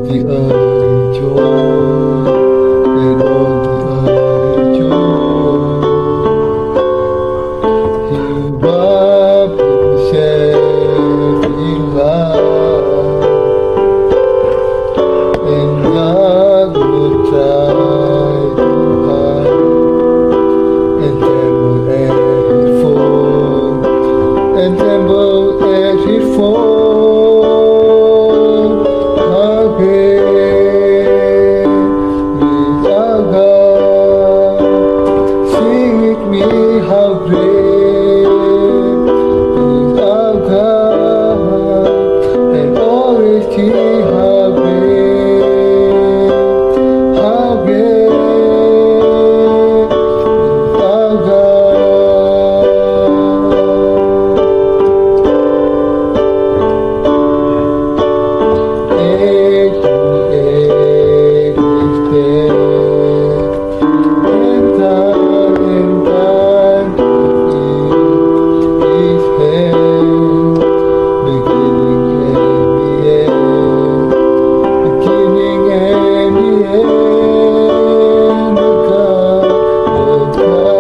the early joy, and all the early joy. He wrapped himself in love, and God would try to hide, and tremble as he fall, and tremble as he fall. How great is our God? Sing with me, how great is our God, and always He, how great is our God. Age to age is there, and time to His hand, beginning and the end, beginning and the end, the God in one Father.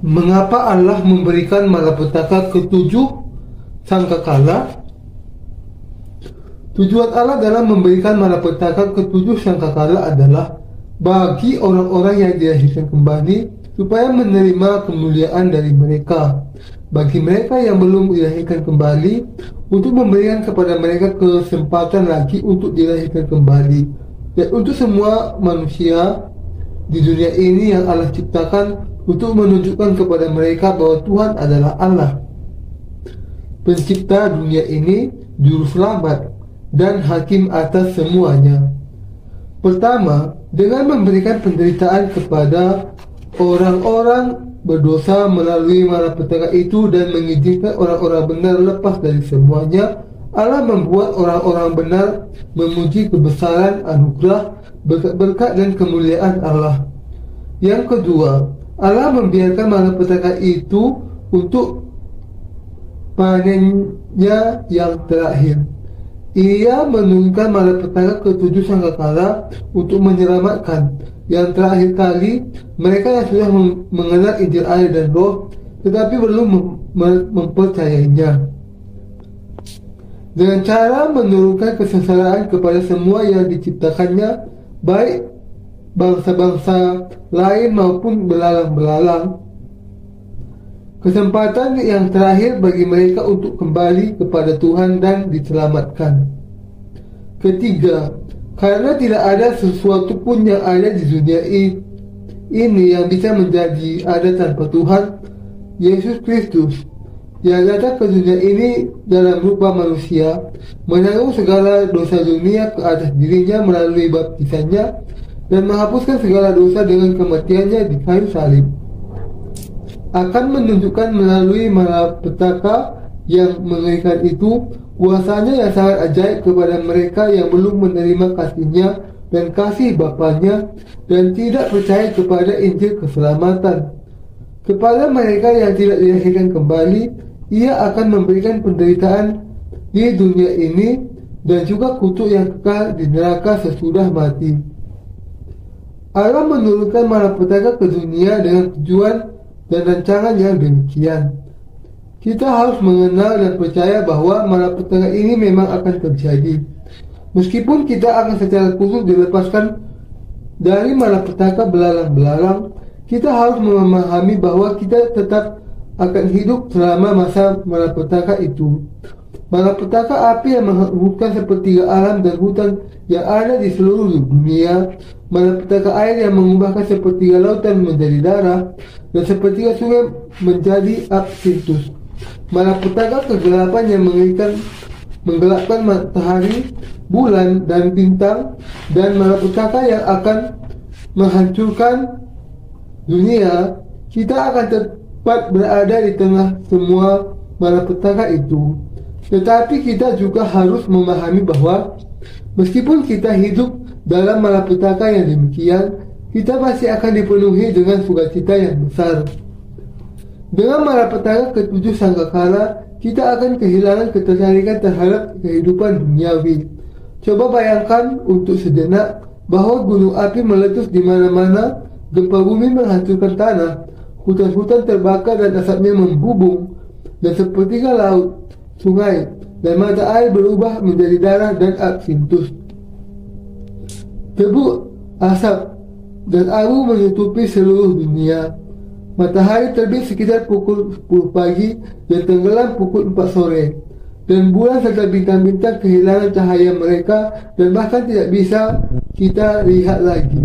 Mengapa Allah memberikan malapetaka ketujuh sangkakala? Tujuan Allah dalam memberikan malapetaka ketujuh sangkakala adalah bagi orang-orang yang dilahirkan kembali supaya menerima kemuliaan dari mereka. Bagi mereka yang belum dilahirkan kembali, untuk memberikan kepada mereka kesempatan lagi untuk dilahirkan kembali. Dan untuk semua manusia di dunia ini yang Allah ciptakan, untuk menunjukkan kepada mereka bahwa Tuhan adalah Allah, pencipta dunia ini, juru selamat, dan hakim atas semuanya. Pertama, dengan memberikan penderitaan kepada orang-orang berdosa melalui malapetaka itu dan mengizinkan orang-orang benar lepas dari semuanya, Allah membuat orang-orang benar memuji kebesaran, anugerah, berkat-berkat dan kemuliaan Allah. Yang kedua, Allah membiarkan malapetaka itu untuk panennya yang terakhir. Ia menurunkan malapetaka ke-7 sangkakala untuk menyelamatkan. Yang terakhir kali, mereka yang sudah mengenal Injil air dan roh, tetapi belum mempercayainya. Dengan cara menurunkan kesengsaraan kepada semua yang diciptakannya, baik bangsa-bangsa lain maupun belalang-belalang. Kesempatan yang terakhir bagi mereka untuk kembali kepada Tuhan dan diselamatkan. Ketiga, karena tidak ada sesuatu pun yang ada di dunia ini yang bisa menjadi ada tanpa Tuhan, Yesus Kristus, yang datang ke dunia ini dalam rupa manusia, menanggung segala dosa dunia ke atas dirinya melalui baptisannya, dan menghapuskan segala dosa dengan kematiannya di kayu salib, akan menunjukkan melalui malapetaka yang mengerikan itu kuasanya yang sangat ajaib kepada mereka yang belum menerima kasih-Nya dan kasih Bapa-Nya dan tidak percaya kepada Injil keselamatan. Kepada mereka yang tidak dilahirkan kembali, Ia akan memberikan penderitaan di dunia ini dan juga kutuk yang kekal di neraka sesudah mati. Allah menurunkan malapetaka ke dunia dengan tujuan dan rancangan yang demikian. Kita harus mengenal dan percaya bahwa malapetaka ini memang akan terjadi. Meskipun kita akan secara khusus dilepaskan dari malapetaka belalang-belalang, kita harus memahami bahwa kita tetap akan hidup selama masa malapetaka itu. Malapetaka api yang menghanguskan sepertiga alam dan hutan yang ada di seluruh dunia, malapetaka air yang mengubahkan sepertiga lautan menjadi darah dan sepertiga sungai menjadi absintus, malapetaka kegelapan yang menggelapkan matahari, bulan dan bintang, dan malapetaka yang akan menghancurkan dunia. Kita akan tepat berada di tengah semua malapetaka itu. Tetapi kita juga harus memahami bahwa meskipun kita hidup dalam malapetaka yang demikian, kita pasti akan dipenuhi dengan sukacita yang besar. Dengan malapetaka ke-7 sangkakala, kita akan kehilangan ketertarikan terhadap kehidupan duniawi. Coba bayangkan untuk sejenak bahwa gunung api meletus di mana-mana, gempa bumi menghancurkan tanah, hutan-hutan terbakar dan asapnya membubung, dan sepertiga laut, sungai, dan mata air berubah menjadi darah dan absintus. Debu, asap, dan abu menutupi seluruh dunia. Matahari terbit sekitar pukul 10 pagi dan tenggelam pukul 4 sore. Dan bulan serta bintang-bintang kehilangan cahaya mereka dan bahkan tidak bisa kita lihat lagi.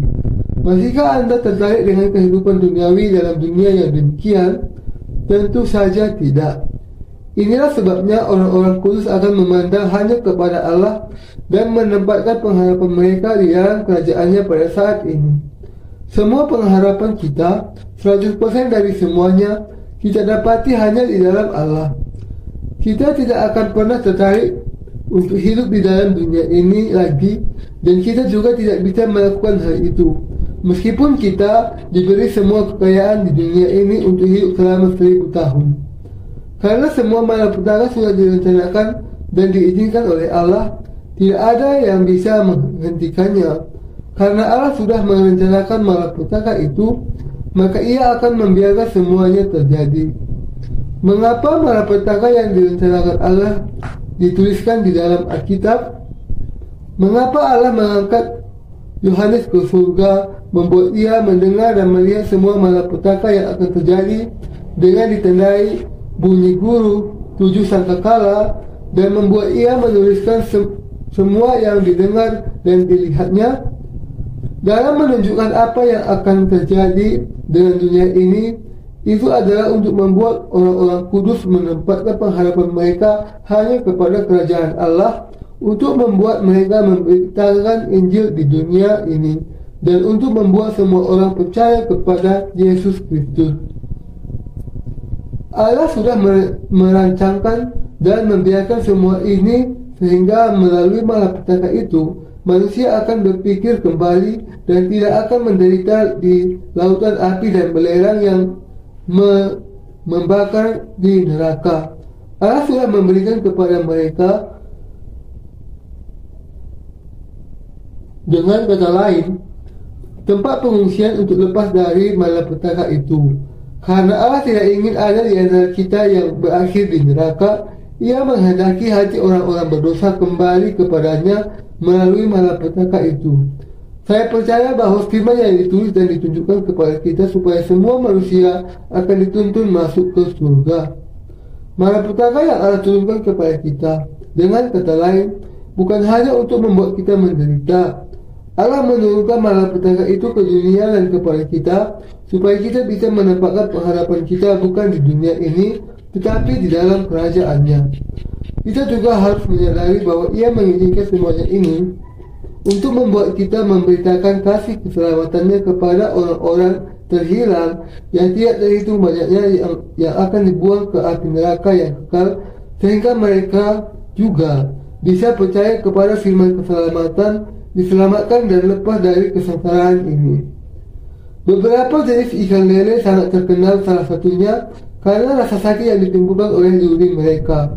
Masihkah Anda tertarik dengan kehidupan duniawi dalam dunia yang demikian? Tentu saja tidak. Inilah sebabnya orang-orang kudus akan memandang hanya kepada Allah dan menempatkan pengharapan mereka di dalam kerajaannya pada saat ini. Semua pengharapan kita, 100% dari semuanya, kita dapati hanya di dalam Allah. Kita tidak akan pernah tertarik untuk hidup di dalam dunia ini lagi, dan kita juga tidak bisa melakukan hal itu. Meskipun kita diberi semua kekayaan di dunia ini untuk hidup selama 1000 tahun. Karena semua malapetaka sudah direncanakan dan diizinkan oleh Allah, tidak ada yang bisa menghentikannya. Karena Allah sudah merencanakan malapetaka itu, maka Ia akan membiarkan semuanya terjadi. Mengapa malapetaka yang direncanakan Allah dituliskan di dalam Alkitab? Mengapa Allah mengangkat Yohanes ke surga, membuat ia mendengar dan melihat semua malapetaka yang akan terjadi dengan ditandai bunyi guru 7 sangkakala, dan membuat ia menuliskan semua yang didengar dan dilihatnya. Dalam menunjukkan apa yang akan terjadi dengan dunia ini, itu adalah untuk membuat orang-orang kudus menempatkan pengharapan mereka hanya kepada kerajaan Allah, untuk membuat mereka memberitakan Injil di dunia ini, dan untuk membuat semua orang percaya kepada Yesus Kristus. Allah sudah merancangkan dan membiarkan semua ini, sehingga melalui malapetaka itu manusia akan berpikir kembali dan tidak akan menderita di lautan api dan belerang yang membakar di neraka. Allah sudah memberikan kepada mereka, dengan kata lain, tempat pengungsian untuk lepas dari malapetaka itu. Karena Allah tidak ingin ada di antara kita yang berakhir di neraka, Ia menghendaki hati orang-orang berdosa kembali kepadanya melalui malapetaka itu. Saya percaya bahawa firman yang ditulis dan ditunjukkan kepada kita supaya semua manusia akan dituntun masuk ke surga. Malapetaka yang Allah turunkan kepada kita, dengan kata lain, bukan hanya untuk membuat kita menderita. Allah menurunkan malapetaka itu ke dunia dan kepada kita, supaya kita bisa menempatkan pengharapan kita bukan di dunia ini, tetapi di dalam kerajaannya. Kita juga harus menyadari bahwa Ia mengizinkan semuanya ini untuk membuat kita memberitakan kasih keselamatannya kepada orang-orang terhilang yang tidak terhitung banyaknya yang akan dibuang ke api neraka yang kekal, sehingga mereka juga bisa percaya kepada firman keselamatan, diselamatkan dan lepas dari kesengsaraan ini. Beberapa jenis ikan lele sangat terkenal, salah satunya karena rasa sakit yang ditimbulkan oleh duri mereka.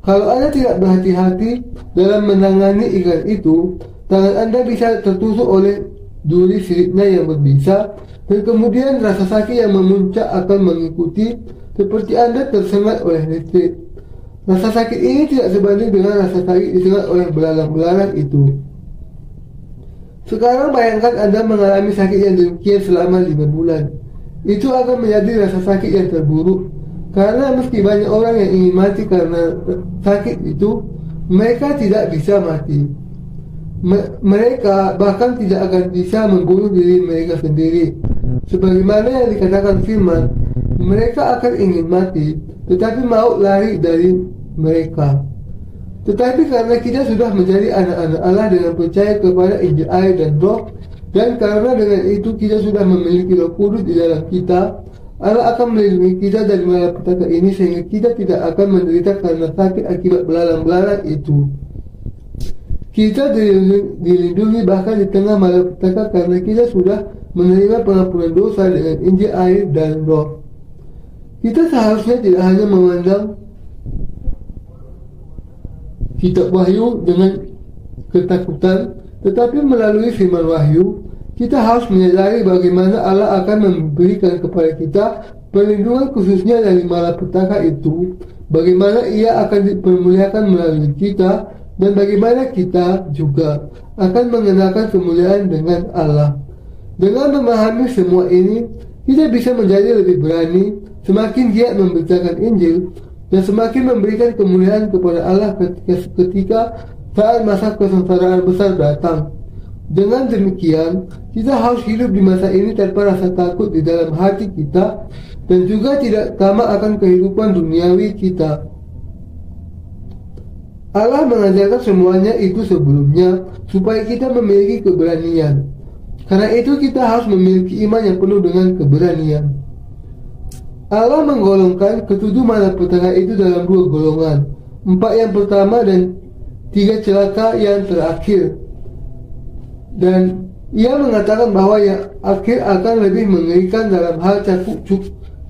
Kalau Anda tidak berhati-hati dalam menangani ikan itu, tangan Anda bisa tertusuk oleh duri siripnya yang berbisa, dan kemudian rasa sakit yang memuncak akan mengikuti, seperti Anda tersengat oleh listrik. Rasa sakit ini tidak sebanding dengan rasa sakit disengat oleh belalang-belalang itu. Sekarang bayangkan Anda mengalami sakit yang demikian selama 5 bulan. Itu akan menjadi rasa sakit yang terburuk. Karena meski banyak orang yang ingin mati karena sakit itu, mereka tidak bisa mati. Mereka bahkan tidak akan bisa membunuh diri mereka sendiri. Sebagaimana yang dikatakan firman, mereka akan ingin mati, tetapi maut lari dari mereka. Tetapi karena kita sudah menjadi anak-anak Allah dengan percaya kepada Injil air dan Roh, dan karena dengan itu kita sudah memiliki Roh Kudus di dalam kita, Allah akan melindungi kita dari malapetaka ini, sehingga kita tidak akan menderita karena sakit akibat belalang-belalang itu. Kita dilindungi bahkan di tengah malapetaka karena kita sudah menerima pengampunan dosa dengan Injil air dan Roh. Kita seharusnya tidak hanya memandang kitab Wahyu dengan ketakutan, tetapi melalui firman Wahyu, kita harus menyadari bagaimana Allah akan memberikan kepada kita perlindungan khususnya dari malapetaka itu, bagaimana Ia akan dipermuliakan melalui kita, dan bagaimana kita juga akan mengenakan kemuliaan dengan Allah. Dengan memahami semua ini, kita bisa menjadi lebih berani, semakin giat memberitakan Injil, dan semakin memberikan kemuliaan kepada Allah ketika saat masa kesengsaraan besar datang. Dengan demikian, kita harus hidup di masa ini tanpa rasa takut di dalam hati kita, dan juga tidak tamak akan kehidupan duniawi kita. Allah mengajarkan semuanya itu sebelumnya supaya kita memiliki keberanian. Karena itu kita harus memiliki iman yang penuh dengan keberanian. Allah menggolongkan ketujuh malapetaka itu dalam 2 golongan, 4 yang pertama dan 3 celaka yang terakhir. Dan Ia mengatakan bahwa yang akhir akan lebih mengerikan dalam hal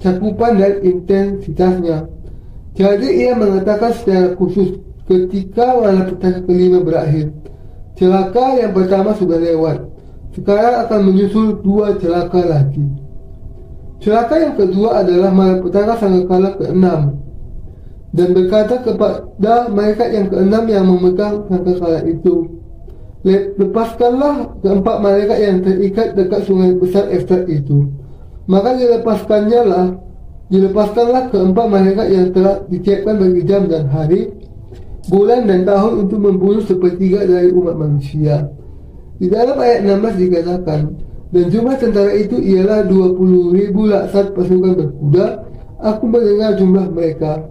cakupan dan intensitasnya. Jadi Ia mengatakan secara khusus ketika malapetaka kelima berakhir, celaka yang pertama sudah lewat, sekarang akan menyusul 2 celaka lagi. Celaka yang kedua adalah malapetaka sangkakala ke-6, dan berkata kepada mereka yang ke-6 yang memegang sangkakala itu, Lepaskanlah keempat malaikat yang terikat dekat sungai besar Efrat itu. Maka dilepaskanlah keempat malaikat yang telah disiapkan bagi jam dan hari, bulan dan tahun untuk membunuh sepertiga dari umat manusia. Di dalam ayat 16 dikatakan, dan jumlah tentara itu ialah 20,000 laksat pasukan berkuda. Aku mendengar jumlah mereka.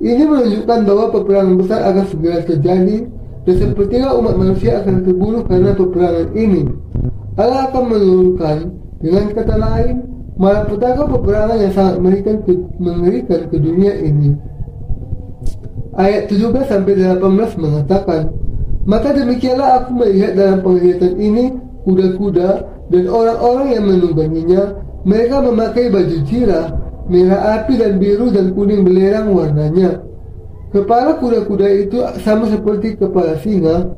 Ini menunjukkan bahwa peperangan besar akan segera terjadi, dan sepertiga umat manusia akan terbunuh karena peperangan ini. Allah akan menurunkan, dengan kata lain, malapetaka peperangan yang sangat mengerikan ke dunia ini. Ayat 17-18 mengatakan, maka demikianlah aku melihat dalam penglihatan ini kuda-kuda dan orang-orang yang menungganginya. Mereka memakai baju zirah, merah api dan biru dan kuning belerang warnanya. Kepala kuda-kuda itu sama seperti kepala singa,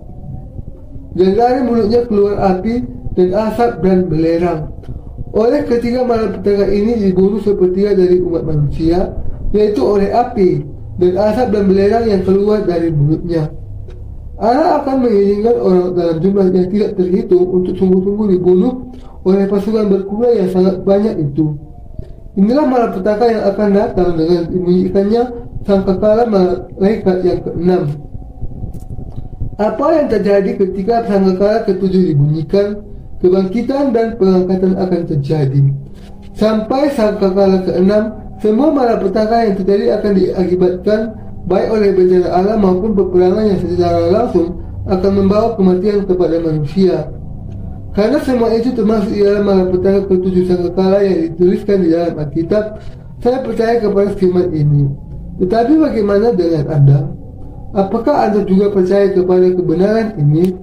dan dari mulutnya keluar api dan asap dan belerang. Oleh ketiga malapetaka ini dibunuh sepertiga dari umat manusia, yaitu oleh api dan asap dan belerang yang keluar dari mulutnya. Allah akan mengizinkan orang dalam jumlah yang tidak terhitung untuk sungguh-sungguh dibunuh oleh pasukan berkuda yang sangat banyak itu. Inilah malapetaka yang akan datang dengan dibunyikannya sangkakala malaikat yang ke-6. Apa yang terjadi ketika sangkakala ke-7 dibunyikan? Kebangkitan dan pengangkatan akan terjadi. Sampai sangkakala ke-6, semua malapetaka yang terjadi akan diakibatkan baik oleh bencana alam maupun peperangan yang secara langsung akan membawa kematian kepada manusia. Karena semua itu termasuk dalam malapetaka ke-7 sangkakala yang dituliskan di dalam Alkitab, saya percaya kepada firman ini. Tetapi bagaimana dengan Anda? Apakah Anda juga percaya kepada kebenaran ini?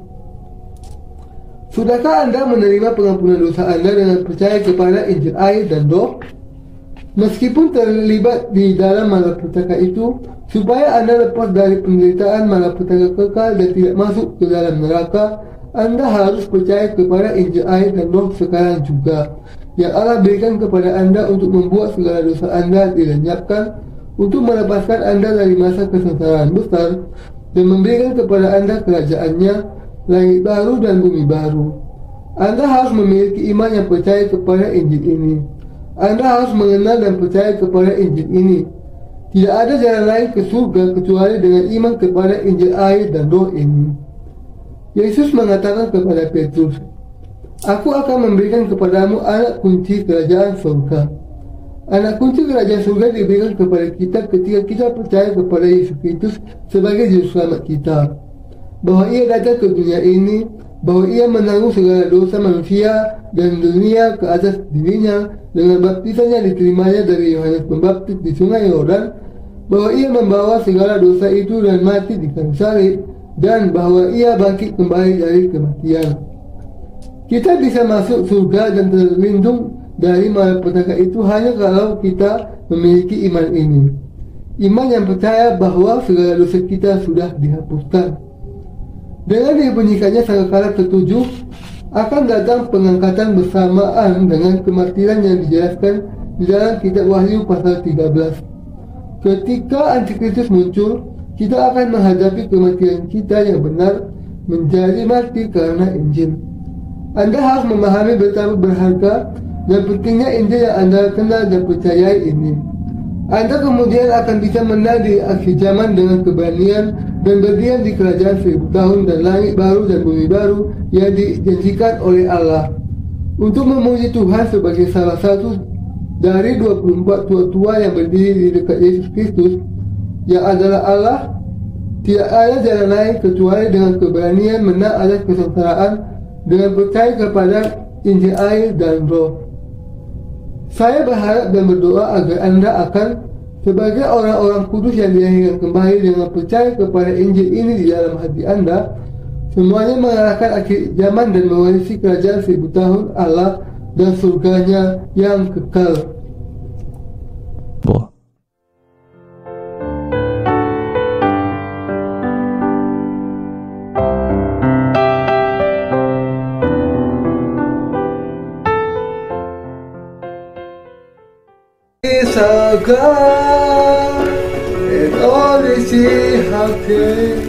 Sudahkah Anda menerima pengampunan dosa Anda dengan percaya kepada Injil air dan roh? Meskipun terlibat di dalam malapetaka itu, supaya Anda lepas dari penderitaan malapetaka kekal dan tidak masuk ke dalam neraka, Anda harus percaya kepada Injil air dan roh sekarang juga, yang Allah berikan kepada Anda untuk membuat segala dosa Anda dilenyapkan, untuk melepaskan Anda dari masa kesengsaraan besar, dan memberikan kepada Anda kerajaannya, langit baru dan bumi baru. Anda harus memiliki iman yang percaya kepada Injil ini. Anda harus mengenal dan percaya kepada Injil ini. Tidak ada jalan lain ke surga kecuali dengan iman kepada Injil air dan roh ini. Yesus mengatakan kepada Petrus, Aku akan memberikan kepadamu anak kunci kerajaan surga. Anak kunci kerajaan surga diberikan kepada kita ketika kita percaya kepada Yesus Kristus sebagai juru selamat kita. Bahwa ia datang ke dunia ini, bahwa ia menanggung segala dosa manusia dan dunia ke atas dirinya dengan baptisan yang diterimanya dari Yohanes Pembaptis di sungai Yordan, bahwa ia membawa segala dosa itu dan mati di kayu salib, dan bahwa ia bangkit kembali dari kematian. Kita bisa masuk surga dan terlindung dari malapetaka itu hanya kalau kita memiliki iman ini. Iman yang percaya bahwa segala dosa kita sudah dihapuskan. Dengan dibunyikannya sangkakala ke-7, akan datang pengangkatan bersamaan dengan kematian yang dijelaskan di dalam kitab Wahyu pasal 13. Ketika Antikristus muncul, kita akan menghadapi kematian kita yang benar menjadi mati karena Injil. Anda harus memahami betapa berharga dan pentingnya Injil yang Anda kenal dan percayai ini. Anda kemudian akan bisa menang di akhir zaman dengan keberanian dan berdiam di kerajaan 1000 tahun dan langit baru dan bumi baru yang dijanjikan oleh Allah. Untuk memuji Tuhan sebagai salah satu dari 24 tua-tua yang berdiri di dekat Yesus Kristus, yang adalah Allah, tidak ada jalan lain kecuali dengan keberanian menang atas kesengsaraan dengan percaya kepada Injil air dan roh. Saya berharap dan berdoa agar Anda akan, sebagai orang-orang kudus yang dilahirkan kembali dengan percaya kepada Injil ini di dalam hati Anda, semuanya mengalahkan akhir zaman dan mewarisi kerajaan 1000 tahun Allah dan surganya yang kekal. God, and all they see how can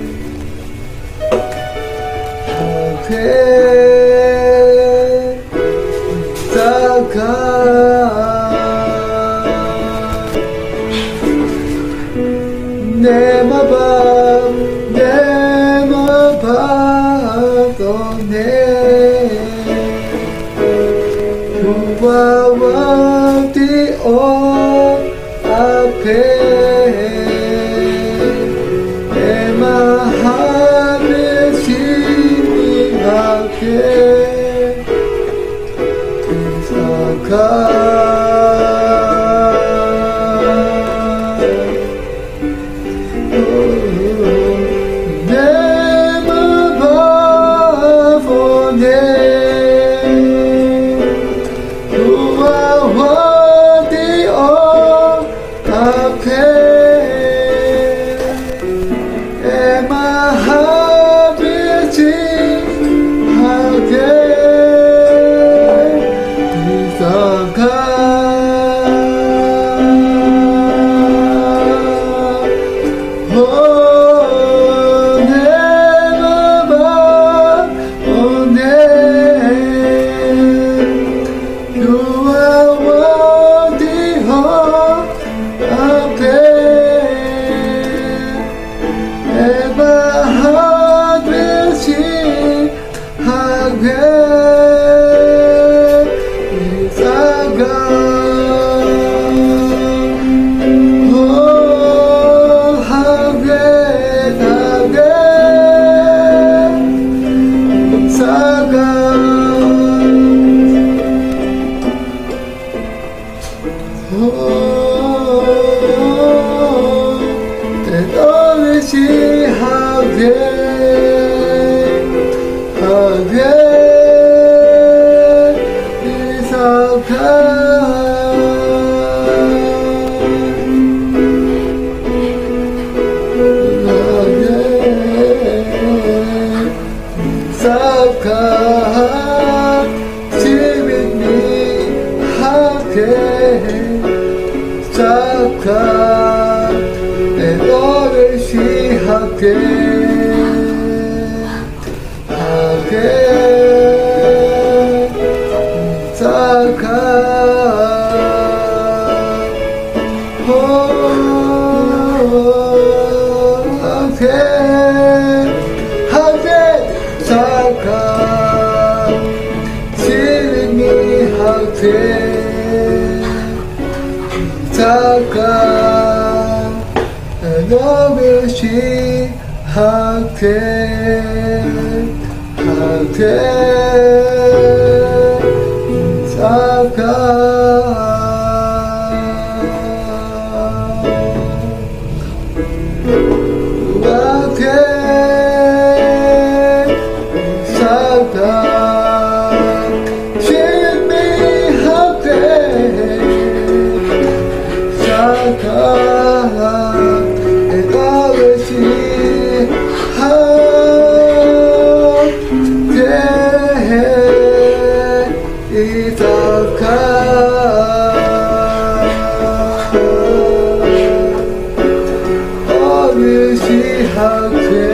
How